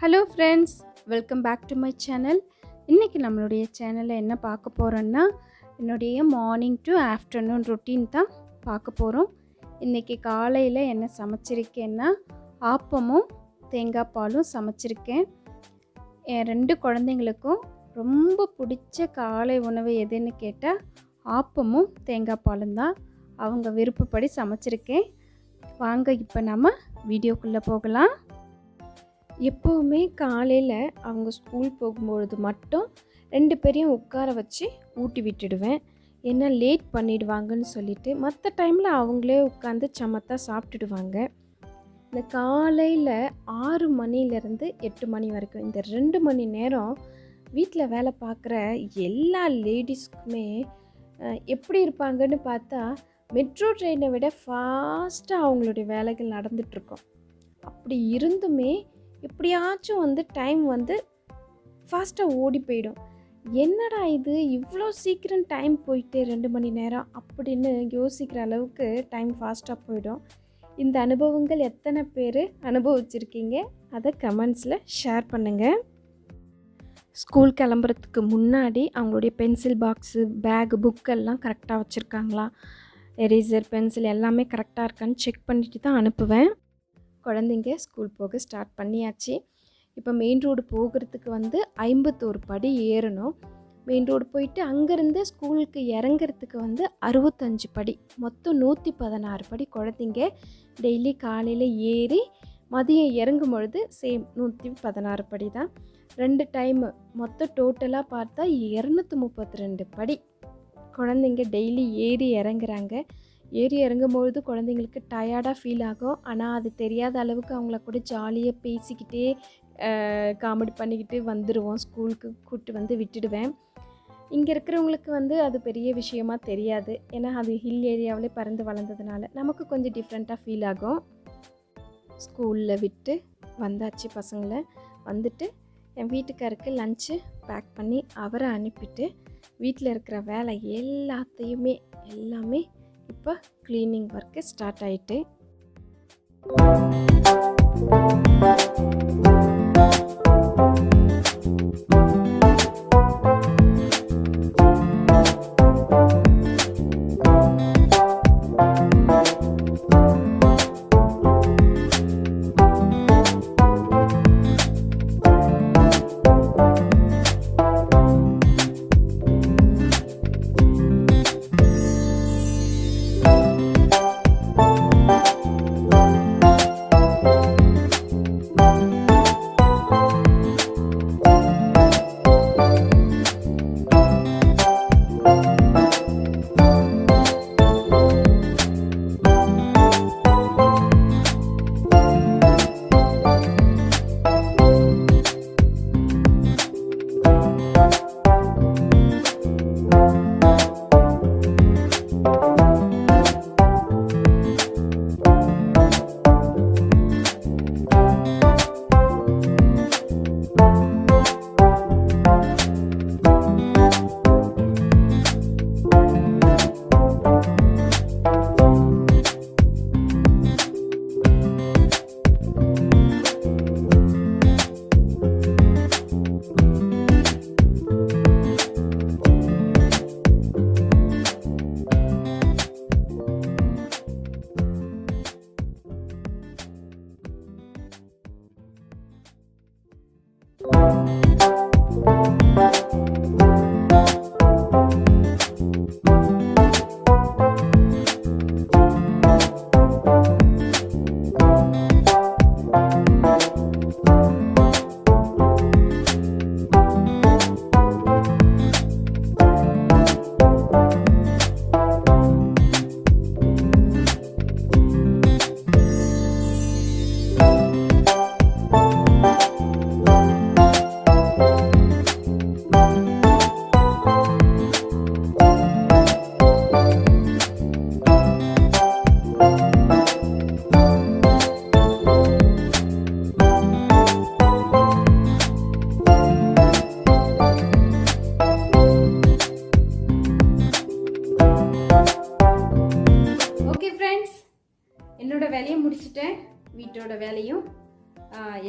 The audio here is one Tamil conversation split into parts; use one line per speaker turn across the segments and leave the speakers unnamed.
Hello friends, welcome back to my channel. இன்றைக்கி நம்மளுடைய சேனலில் என்ன பார்க்க போகிறோன்னா, என்னுடைய மார்னிங் டு ஆஃப்டர்நூன் ரொட்டீன் தான் பார்க்க போகிறோம். இன்றைக்கி காலையில் என்ன சமைச்சிருக்கேன்னா, ஆப்பமும் தேங்காய் பாலும் சமைச்சிருக்கேன். என் 2 குழந்தைங்களுக்கும் ரொம்ப பிடிச்ச காலை உணவு எதுன்னு கேட்டால் ஆப்பமும் தேங்காய் பாலும் தான். அவங்க விருப்பப்படி சமைச்சிருக்கேன். வாங்க இப்போ நம்ம வீடியோக்குள்ளே போகலாம். எப்போவுமே காலையில் அவங்க ஸ்கூல் போகும்பொழுது மட்டும் 2 பேரையும் உட்கார வச்சு ஊட்டி விட்டுடுவேன். ஏன்னா லேட் பண்ணிடுவாங்கன்னு சொல்லிட்டு. மற்ற டைமில் அவங்களே உட்காந்து சமத்தாக சாப்பிட்டுடுவாங்க. இந்த காலையில் 6 மணிலேருந்து 8 மணி வரைக்கும் இந்த 2 மணி நேரம் வீட்டில் வேலை பார்க்குற எல்லா லேடிஸ்க்குமே எப்படி இருப்பாங்கன்னு பார்த்தா, மெட்ரோ ட்ரெயினை விட ஃபாஸ்ட்டாக அவங்களுடைய வேலைகள் நடந்துகிட்ருக்கோம். அப்படி இருந்துமே எப்படியாச்சும் டைம் ஃபாஸ்ட்டாக ஓடி போயிடும். என்னடா இது இவ்வளோ சீக்கிரம் டைம் போயிட்டு 2 மணி நேரம் அப்படின்னு யோசிக்கிற அளவுக்கு டைம் ஃபாஸ்ட்டாக போயிடும். இந்த அனுபவங்கள் எத்தனை பேர் அனுபவிச்சிருக்கீங்க? அதை கமெண்ட்ஸில் ஷேர் பண்ணுங்கள். ஸ்கூல் கிளம்புறதுக்கு முன்னாடி அவங்களுடைய பென்சில் பாக்ஸு, பேகு, புக்கெல்லாம் கரெக்டாக வச்சுருக்காங்களா, எரேசர், பென்சில் எல்லாமே கரெக்டாக இருக்கான்னு செக் பண்ணிவிட்டு தான் அனுப்புவேன். குழந்தைங்க ஸ்கூல் போக ஸ்டார்ட் பண்ணியாச்சு. இப்போ மெயின் ரோடு போகிறதுக்கு 51 படி ஏறணும். மெயின் ரோடு போயிட்டு அங்கேருந்து ஸ்கூலுக்கு இறங்கிறதுக்கு 65 படி, மொத்தம் 116 படி குழந்தைங்க டெய்லி காலையில் ஏறி மதியம் இறங்கும் பொழுது சேம் 116 படி தான். 2 டைமு மொத்தம் டோட்டலாக பார்த்தா 232 படி குழந்தைங்க டெய்லி ஏறி இறங்குறாங்க. ஏறி இறங்கும்பொழுது குழந்தைங்களுக்கு டயர்டாக ஃபீல் ஆகும். ஆனால் அது தெரியாத அளவுக்கு அவங்கள கூட ஜாலியாக பேசிக்கிட்டே காமெடி பண்ணிக்கிட்டு வந்துடுவோம். ஸ்கூலுக்கு கூப்பிட்டு விட்டுடுவேன். இங்கே இருக்கிறவங்களுக்கு அது பெரிய விஷயமா தெரியாது. ஏன்னா அது ஹில் ஏரியாவிலே பறந்து வளர்ந்ததுனால நமக்கு கொஞ்சம் டிஃப்ரெண்ட்டாக ஃபீல் ஆகும். ஸ்கூலில் விட்டு வந்தாச்சு பசங்களை. வந்துட்டு என் வீட்டுக்காருக்கு லஞ்சு பேக் பண்ணி அவரை அனுப்பிட்டு வீட்டில் இருக்கிற வேலை எல்லாமே இப்போ க்ளீனிங் ஒர்க்கு ஸ்டார்ட் ஆகிட்டு.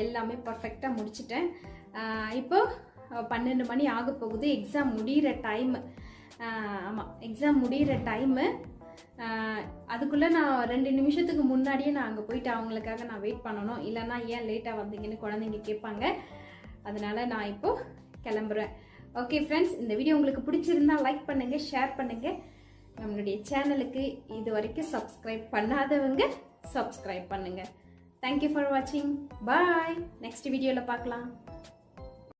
எல்லாமே பர்ஃபெக்டாக முடிச்சிட்டேன். இப்போ 12 மணி ஆக போகுது. எக்ஸாம் முடிகிற டைமு. ஆமாம், எக்ஸாம் முடிகிற டைமு. அதுக்குள்ளே நான் 2 நிமிஷத்துக்கு முன்னாடியே நான் அங்கே போயிட்டு அவங்களுக்காக நான் வெயிட் பண்ணணும். இல்லைன்னா ஏன் லேட்டாக வந்தீங்கன்னு குழந்தைங்க கேட்பாங்க. அதனால் நான் இப்போது கிளம்புறேன். ஓகே ஃப்ரெண்ட்ஸ், இந்த வீடியோ உங்களுக்கு பிடிச்சிருந்தா லைக் பண்ணுங்கள், ஷேர் பண்ணுங்கள். நம்மளுடைய சேனலுக்கு இது வரைக்கும் சப்ஸ்கிரைப் பண்ணாதவங்க சப்ஸ்கிரைப் பண்ணுங்கள். தேங்க்யூ ஃபார் வாட்சிங். பாய். நெக்ஸ்ட் வீடியோவில் பார்க்கலாம்.